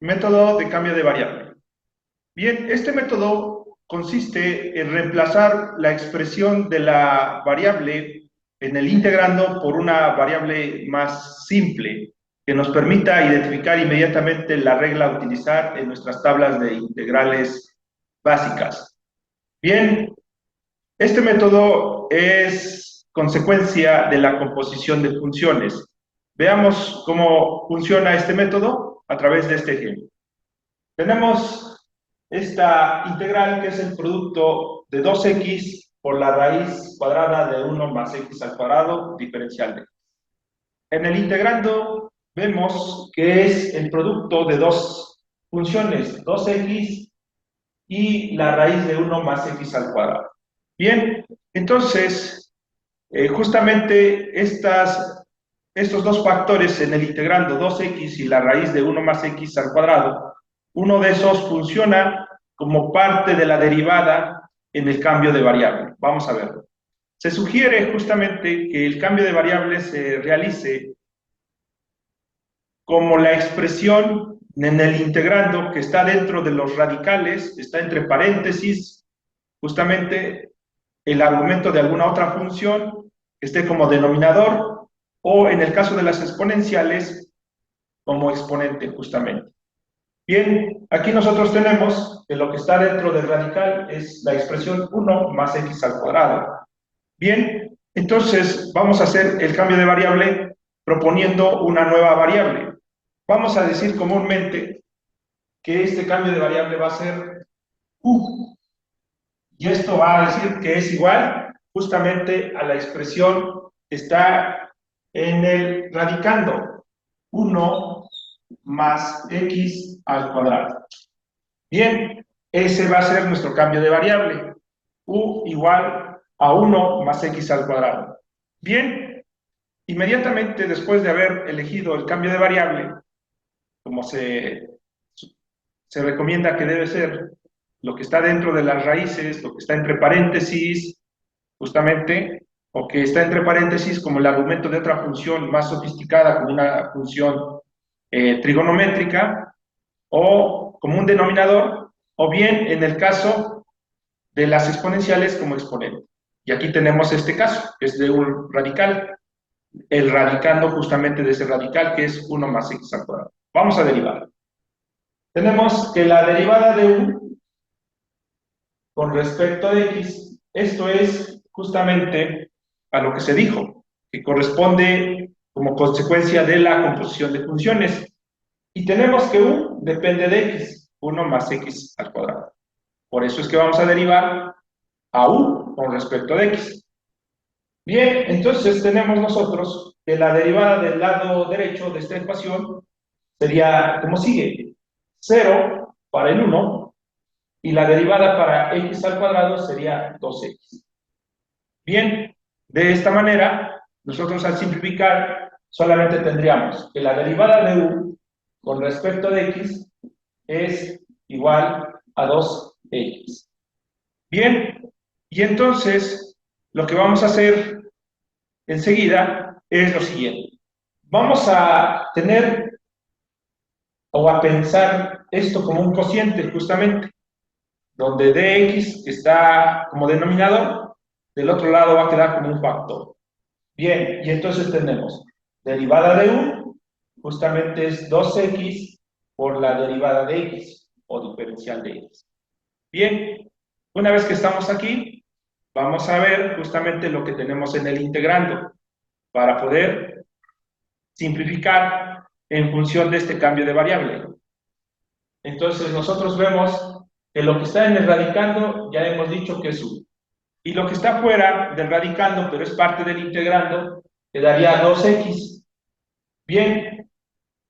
Método de cambio de variable. Bien, este método consiste en reemplazar la expresión de la variable en el integrando por una variable más simple que nos permita identificar inmediatamente la regla a utilizar en nuestras tablas de integrales básicas. Bien, este método es consecuencia de la composición de funciones. Veamos cómo funciona este método a través de este ejemplo. Tenemos esta integral que es el producto de 2x por la raíz cuadrada de 1 más x al cuadrado diferencial de x. En el integrando vemos que es el producto de dos funciones, 2x y la raíz de 1 más x al cuadrado. Bien, entonces, justamente estos dos factores en el integrando 2x y la raíz de 1 más x al cuadrado, uno de esos funciona como parte de la derivada en el cambio de variable. Vamos a verlo. Se sugiere justamente que el cambio de variable se realice como la expresión en el integrando que está dentro de los radicales, está entre paréntesis, justamente el argumento de alguna otra función que esté como denominador, o en el caso de las exponenciales, como exponente justamente. Bien, aquí nosotros tenemos que lo que está dentro del radical es la expresión 1 más x al cuadrado. Bien, entonces vamos a hacer el cambio de variable proponiendo una nueva variable. Vamos a decir comúnmente que este cambio de variable va a ser u, y esto va a decir que es igual justamente a la expresión que está en el radicando, 1 más x al cuadrado. Bien, ese va a ser nuestro cambio de variable, u igual a 1 más x al cuadrado. Bien, inmediatamente después de haber elegido el cambio de variable, como se recomienda que debe ser lo que está dentro de las raíces, lo que está entre paréntesis, justamente, o que está entre paréntesis como el argumento de otra función más sofisticada, como una función trigonométrica, o como un denominador, o bien en el caso de las exponenciales como exponente. Y aquí tenemos este caso, que es de un radical, el radicando justamente de ese radical, que es 1 más x al cuadrado. Vamos a derivar. Tenemos que la derivada de 1 con respecto a x, esto es justamente a lo que se dijo, que corresponde como consecuencia de la composición de funciones. Y tenemos que u depende de x, 1 más x al cuadrado. Por eso es que vamos a derivar a u con respecto de x. Bien, entonces tenemos nosotros que la derivada del lado derecho de esta ecuación sería como sigue: 0 para el 1 y la derivada para x al cuadrado sería 2x. Bien, de esta manera, nosotros al simplificar solamente tendríamos que la derivada de u con respecto de x es igual a 2x. Bien, y entonces lo que vamos a hacer enseguida es lo siguiente. Vamos a tener o a pensar esto como un cociente justamente, donde dx está como denominador, del otro lado va a quedar como un factor. Bien, y entonces tenemos derivada de u, justamente es 2x por la derivada de x, o diferencial de x. Bien, una vez que estamos aquí, vamos a ver justamente lo que tenemos en el integrando, para poder simplificar en función de este cambio de variable. Entonces nosotros vemos que lo que está en el radicando ya hemos dicho que es u. Y lo que está fuera del radicando, pero es parte del integrando, quedaría 2x. Bien,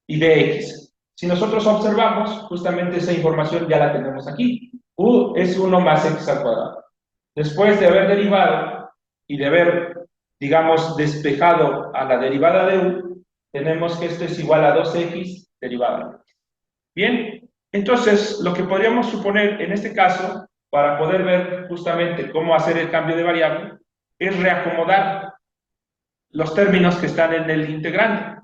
y dx. Si nosotros observamos, justamente esa información ya la tenemos aquí. U es 1 más x al cuadrado. Después de haber derivado y de haber, digamos, despejado a la derivada de u, tenemos que esto es igual a 2x derivada. Bien, entonces lo que podríamos suponer en este caso, para poder ver justamente cómo hacer el cambio de variable, es reacomodar los términos que están en el integrante.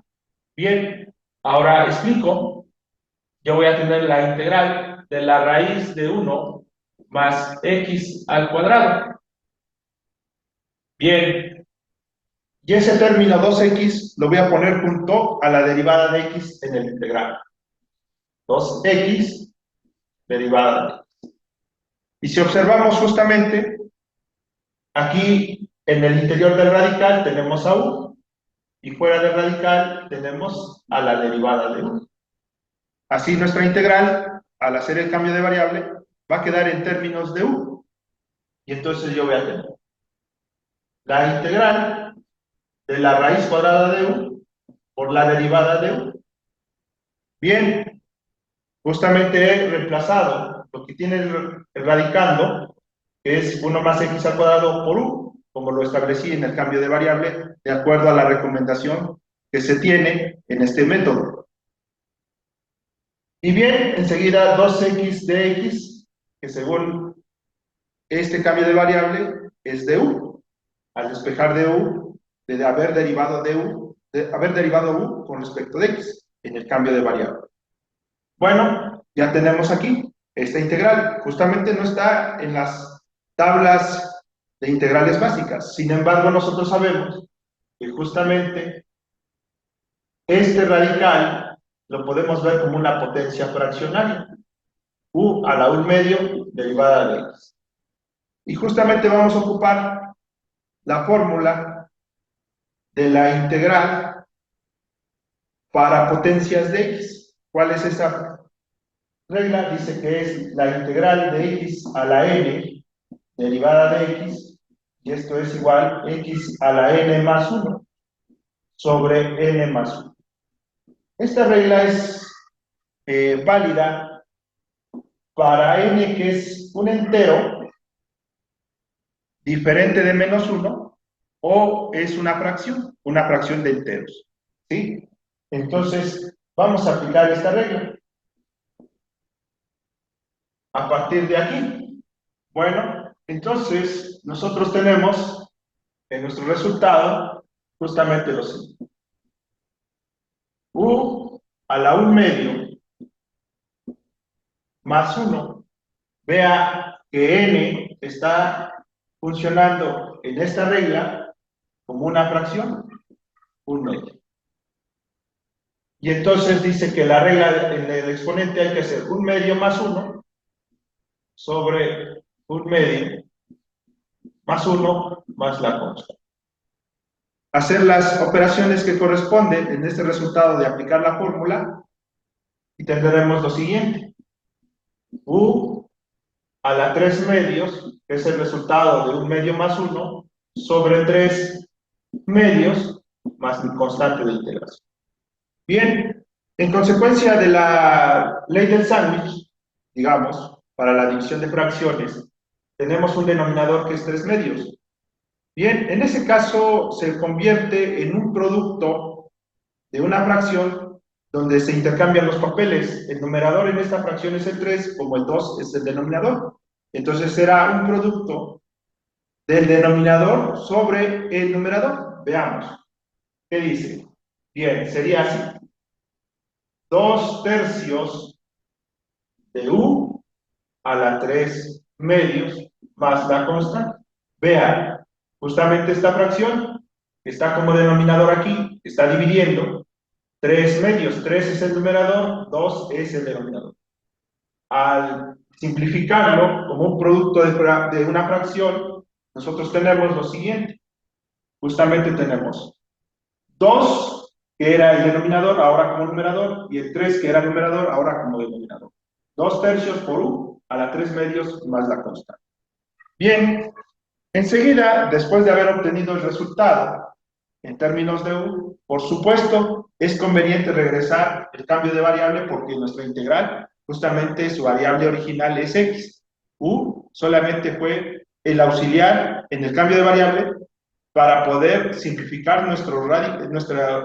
Bien, ahora explico. yo voy a tener la integral de la raíz de 1 más x al cuadrado. Bien, y ese término 2x lo voy a poner junto a la derivada de x en el integral. 2x derivada de x. Y si observamos justamente, aquí en el interior del radical tenemos a u, y fuera del radical tenemos a la derivada de u. Así nuestra integral, al hacer el cambio de variable, va a quedar en términos de u. Y entonces yo voy a tener la integral de la raíz cuadrada de u por la derivada de u. Bien, justamente he reemplazado lo que tiene el radicando, que es 1 más x al cuadrado por u, como lo establecí en el cambio de variable, de acuerdo a la recomendación que se tiene en este método. Y bien, enseguida 2x de x, que según este cambio de variable es de u. Al despejar de u, de haber derivado de u, de haber derivado u con respecto de x en el cambio de variable. Bueno, ya tenemos aquí esta integral. Justamente no está en las tablas de integrales básicas. Sin embargo, nosotros sabemos que justamente este radical lo podemos ver como una potencia fraccionaria. U a la 1/2 derivada de x. Y justamente vamos a ocupar la fórmula de la integral para potencias de x. ¿Cuál es esa regla? Dice que es la integral de x a la n derivada de x, y esto es igual a x a la n más 1 sobre n más 1. Esta regla es válida para n que es un entero diferente de menos 1 o es una fracción de enteros. ¿Sí? Entonces, vamos a aplicar esta regla. A partir de aquí, bueno, entonces nosotros tenemos en nuestro resultado justamente lo siguiente. U a la 1/2 más 1. Vea que n está funcionando en esta regla como una fracción, 1/2. Y entonces dice que la regla en el exponente hay que hacer 1/2 más 1 sobre 1/2 más 1 más la constante. Hacer las operaciones que corresponden en este resultado de aplicar la fórmula y tendremos lo siguiente. U a la 3/2, que es el resultado de 1/2 más 1 sobre 3/2 más mi constante de integración. Bien, en consecuencia de la ley del sándwich, digamos, para la división de fracciones, tenemos un denominador que es 3/2. Bien, en ese caso se convierte en un producto de una fracción donde se intercambian los papeles. El numerador en esta fracción es el 3, como el 2 es el denominador. Entonces será un producto del denominador sobre el numerador. Veamos. ¿Qué dice? Bien, sería así. 2/3 de u a la 3/2 más la constante. Vean, justamente esta fracción que está como denominador aquí, está dividiendo 3/2. 3 es el numerador, 2 es el denominador. Al simplificarlo como un producto de una fracción, nosotros tenemos lo siguiente. Justamente tenemos 2, que era el denominador, ahora como numerador, y el 3, que era el numerador, ahora como denominador. 2/3 por u a la 3/2 más la constante. Bien, enseguida, después de haber obtenido el resultado en términos de u, por supuesto, es conveniente regresar el cambio de variable porque nuestra integral, justamente su variable original es x. U solamente fue el auxiliar en el cambio de variable para poder simplificar nuestro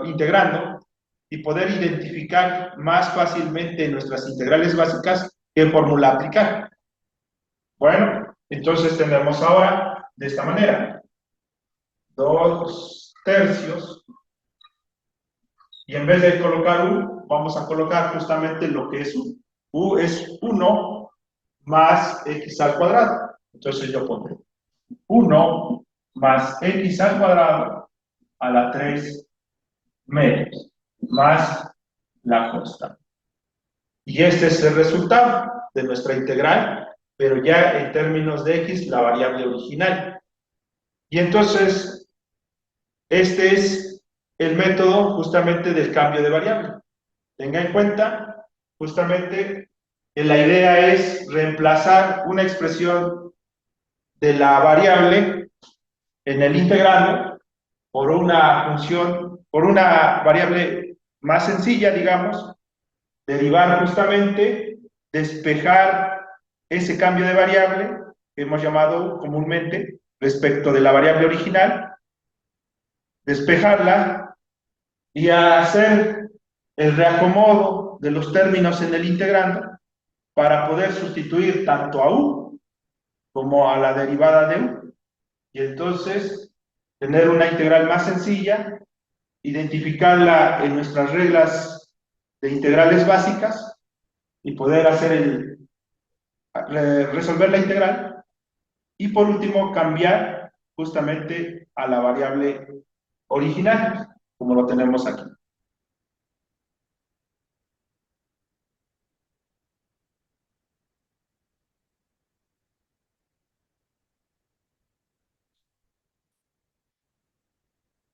integrando y poder identificar más fácilmente nuestras integrales básicas qué fórmula aplicar. Bueno, entonces tenemos ahora de esta manera. 2/3, y en vez de colocar u, vamos a colocar justamente lo que es U. U es 1 más x al cuadrado. Entonces yo pondré 1 más x al cuadrado a la 3 medios, más la constante. Y este es el resultado de nuestra integral, pero ya en términos de x, la variable original. Y entonces, este es el método justamente del cambio de variable. Tenga en cuenta, justamente, que la idea es reemplazar una expresión de la variable en el integrando por una función, por una variable más sencilla, digamos, derivar justamente, despejar ese cambio de variable que hemos llamado comúnmente respecto de la variable original, despejarla y hacer el reacomodo de los términos en el integrando para poder sustituir tanto a u como a la derivada de u. Y entonces tener una integral más sencilla, identificarla en nuestras reglas de integrales básicas y poder hacer resolver la integral. Y por último, cambiar justamente a la variable original, como lo tenemos aquí.